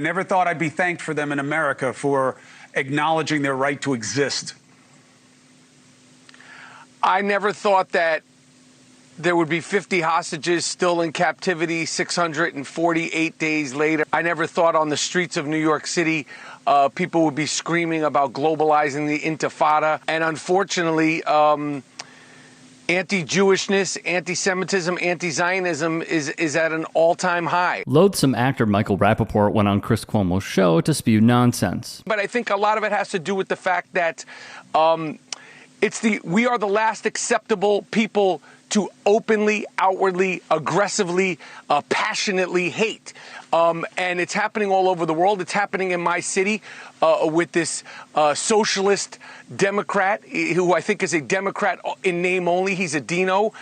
never thought I'd be thanked for them in America for acknowledging their right to exist. I never thought that there would be 50 hostages still in captivity 648 days later. I never thought on the streets of New York City people would be screaming about globalizing the intifada. And unfortunately, anti-Jewishness, anti-Semitism, anti-Zionism is at an all-time high. Loathsome actor Michael Rapaport went on Chris Cuomo's show to spew nonsense. But I think a lot of it has to do with the fact that we are the last acceptable people to openly, outwardly, aggressively, passionately hate. And it's happening all over the world. It's happening in my city with this socialist Democrat, who I think is a Democrat in name only. He's a Dino,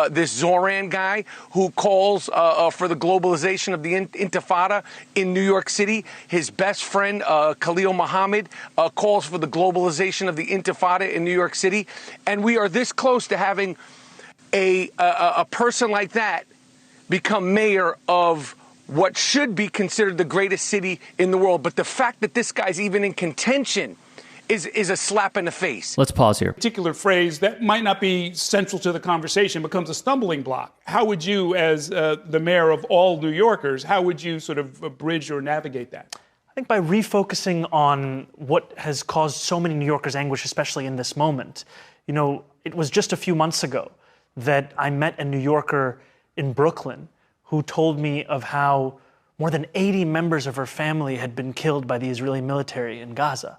this Zohran guy who calls for the globalization of the intifada in New York City. His best friend, Khalil Muhammad, calls for the globalization of the intifada in New York City. And we are this close to having a person like that become mayor of what should be considered the greatest city in the world. But the fact that this guy's even in contention is a slap in the face. Let's pause here. A particular phrase that might not be central to the conversation becomes a stumbling block. How would you, as the mayor of all New Yorkers, how would you sort of bridge or navigate that? I think by refocusing on what has caused so many New Yorkers anguish, especially in this moment. You know, it was just a few months ago that I met a New Yorker in Brooklyn who told me of how more than 80 members of her family had been killed by the Israeli military in Gaza.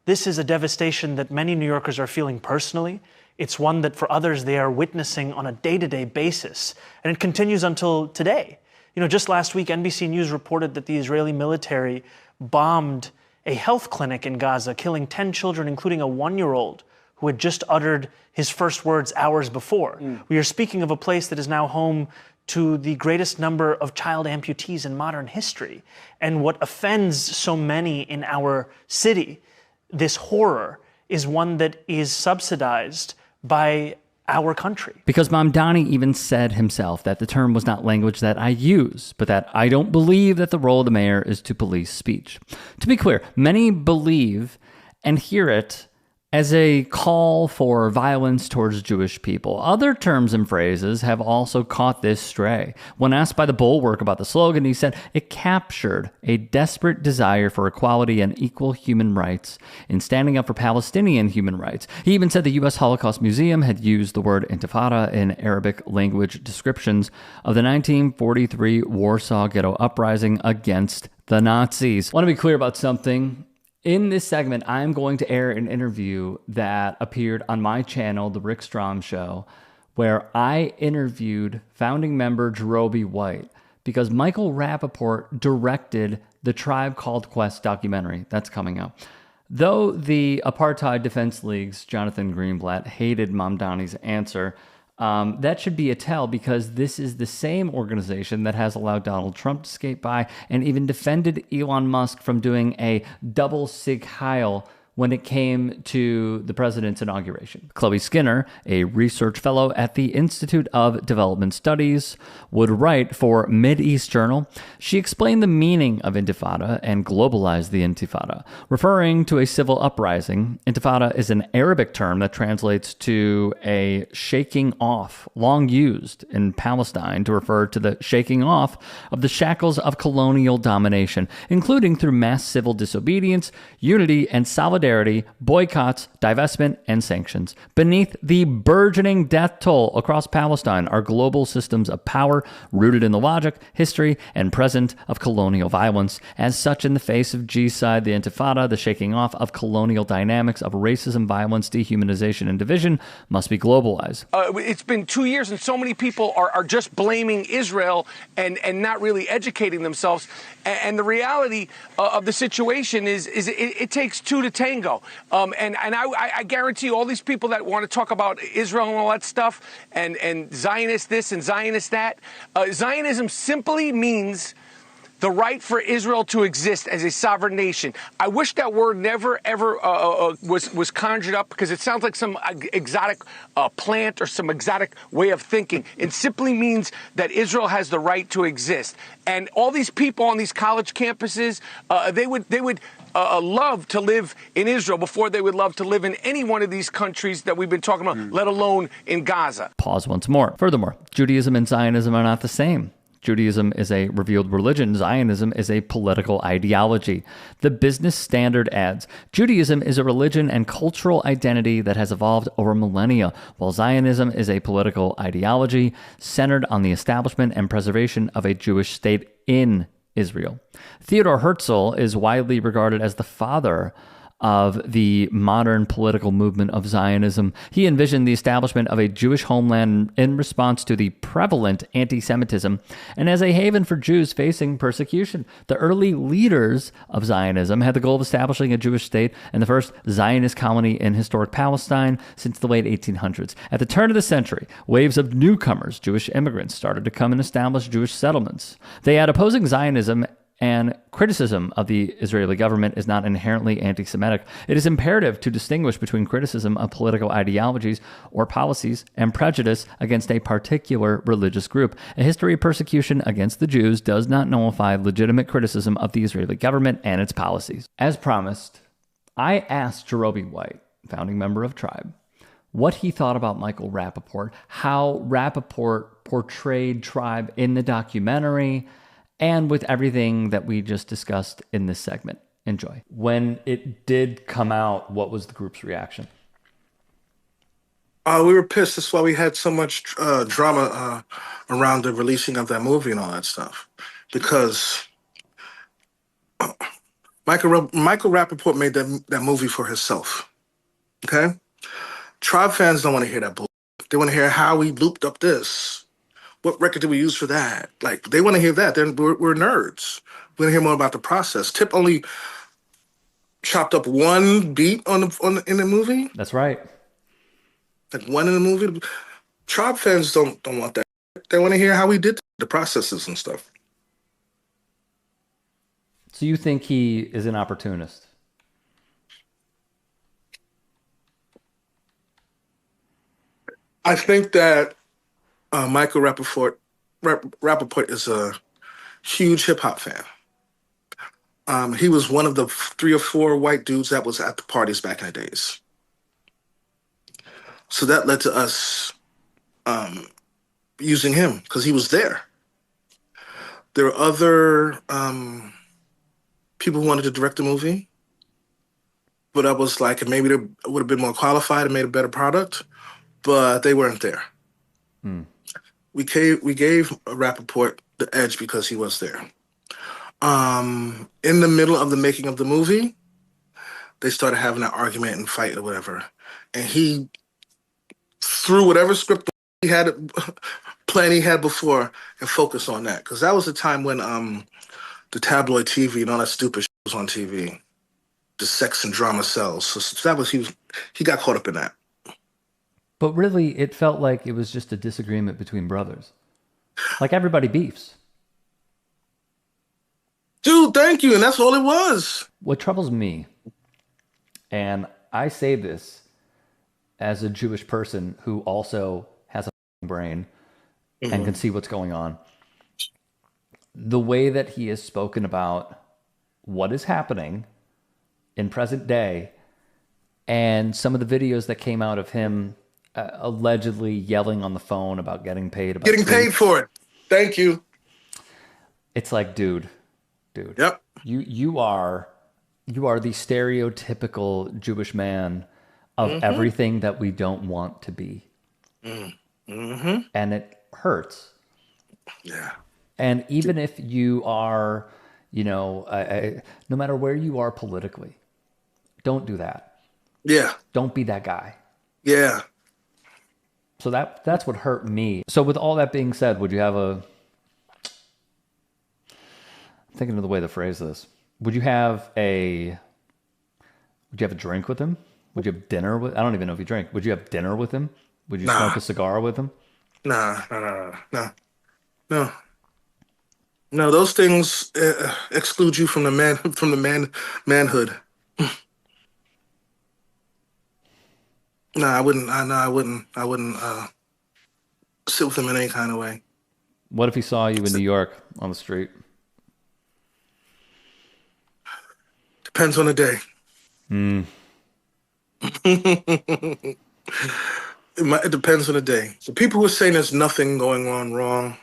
This is a devastation that many New Yorkers are feeling personally. It's one that for others they are witnessing on a day-to-day basis, and it continues until today. You know, just last week, NBC News reported that the Israeli military bombed a health clinic in Gaza, killing 10 children, including a 1-year-old who had just uttered his first words hours before. We are speaking of a place that is now home to the greatest number of child amputees in modern history. And what offends so many in our city, this horror, is one that is subsidized by our country. Because Mamdani even said himself that the term was not language that I use, but that I don't believe that the role of the mayor is to police speech. To be clear, many believe and hear it as a call for violence towards Jewish people. Other terms and phrases have also caught this stray. When asked by The Bulwark about the slogan, he said it captured a desperate desire for equality and equal human rights in standing up for Palestinian human rights. He even said the U.S. Holocaust Museum had used the word intifada in Arabic language descriptions of the 1943 Warsaw Ghetto Uprising against the Nazis. I want to be clear about something. In this segment, I'm going to air an interview that appeared on my channel, The Rick Strom Show, where I interviewed founding member Jarobi White because Michael Rapaport directed the Tribe Called Quest documentary that's coming out. Though the Apartheid Defense League's Jonathan Greenblatt hated Mamdani's answer, that should be a tell because this is the same organization that has allowed Donald Trump to skate by and even defended Elon Musk from doing a double Sig Heil when it came to the president's inauguration. Chloe Skinner, a research fellow at the Institute of Development Studies, would write for Mideast Journal. She explained the meaning of intifada and globalized the intifada. Referring to a civil uprising, intifada is an Arabic term that translates to a shaking off, long used in Palestine to refer to the shaking off of the shackles of colonial domination, including through mass civil disobedience, unity, and solidarity, boycotts, divestment, and sanctions. Beneath the burgeoning death toll across Palestine are global systems of power rooted in the logic, history, and present of colonial violence. As such, in the face of G-side, the intifada, the shaking off of colonial dynamics of racism, violence, dehumanization, and division must be globalized. It's been 2 years and so many people are just blaming Israel and not really educating themselves. And the reality of the situation is it takes two to tango. And I guarantee you all these people that want to talk about Israel and all that stuff and Zionist this and Zionist that, Zionism simply means the right for Israel to exist as a sovereign nation. I wish that word never, ever was conjured up, because it sounds like some exotic plant or some exotic way of thinking. It simply means that Israel has the right to exist. And all these people on these college campuses, they would love to live in Israel before they would love to live in any one of these countries that we've been talking about, let alone in Gaza. Pause once more. Furthermore, Judaism and Zionism are not the same. Judaism is a revealed religion. Zionism is a political ideology. The Business Standard adds, Judaism is a religion and cultural identity that has evolved over millennia, while Zionism is a political ideology centered on the establishment and preservation of a Jewish state in Israel. Theodor Herzl is widely regarded as the father of the modern political movement of Zionism. He envisioned the establishment of a Jewish homeland in response to the prevalent anti-Semitism and as a haven for Jews facing persecution. The early leaders of Zionism had the goal of establishing a Jewish state and the first Zionist colony in historic Palestine since the late 1800s. At the turn of the century, waves of newcomers, Jewish immigrants, started to come and establish Jewish settlements. They had opposing Zionism, and criticism of the Israeli government is not inherently anti-Semitic. It is imperative to distinguish between criticism of political ideologies or policies and prejudice against a particular religious group. A history of persecution against the Jews does not nullify legitimate criticism of the Israeli government and its policies. As promised, I asked Jarobi White, founding member of Tribe, what he thought about Michael Rapaport, how Rapaport portrayed Tribe in the documentary, and with everything that we just discussed in this segment. Enjoy. When it did come out, what was the group's reaction? We were pissed. That's why we had so much drama around the releasing of that movie and all that stuff. Because Michael Rapaport made that movie for himself. Okay? Tribe fans don't want to hear that bull. They want to hear how we looped up this. What record did we use for that? Like, they want to hear that. We're nerds. We want to hear more about the process. Tip only chopped up one beat in the movie. That's right. Like one in the movie. Tribe fans don't want that. They want to hear how we did the processes and stuff. So you think he is an opportunist? I think that Michael Rapaport is a huge hip hop fan. He was one of the 3 or 4 white dudes that was at the parties back in the days. So that led to us using him because he was there. There were other people who wanted to direct the movie, but I was like, maybe they would have been more qualified and made a better product, but they weren't there. We gave Rapaport the edge because he was there. In the middle of the making of the movie, they started having an argument and fight or whatever. And he threw whatever script he had before and focused on that. Because that was the time when the tabloid TV and all that stupid shit was on TV. The sex and drama sells. So that was he got caught up in that. But really, it felt like it was just a disagreement between brothers. Like everybody beefs. Dude, thank you. And that's all it was. What troubles me, and I say this as a Jewish person who also has a brain and can see what's going on, the way that he has spoken about what is happening in present day and some of the videos that came out of him allegedly yelling on the phone about getting paid. Getting paid for it. Thank you. It's like, dude. Yep. You are the stereotypical Jewish man of everything that we don't want to be. And it hurts. Yeah. And even if you are, no matter where you are politically, don't do that. Yeah. Don't be that guy. Yeah. So that's what hurt me. So with all that being said, would you have I'm thinking of the way to phrase this. Would you have a drink with him? Would you have dinner with? I don't even know if you drink. Would you have dinner with him? Would you smoke a cigar with him? No. No, those things exclude you from the manhood. No, I wouldn't. I wouldn't sit with him in any kind of way. What if he saw you in New York on the street? Depends on the day. It depends on the day. So people who are saying there's nothing going on wrong,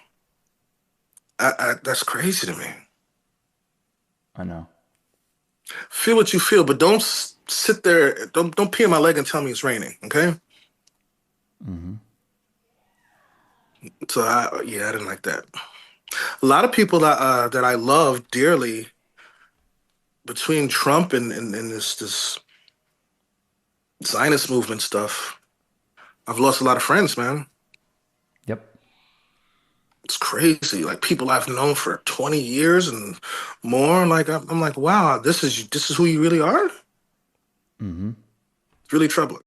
that's crazy to me. I know. Feel what you feel, but don't sit there. Don't pee on my leg and tell me it's raining. Okay. Mm-hmm. So I didn't like that. A lot of people that I love dearly, between Trump and this Zionist movement stuff, I've lost a lot of friends, man. Yep. It's crazy. Like people I've known for 20 years and more. Like I'm like, wow, this is who you really are. Mm-hmm. It's really troubling.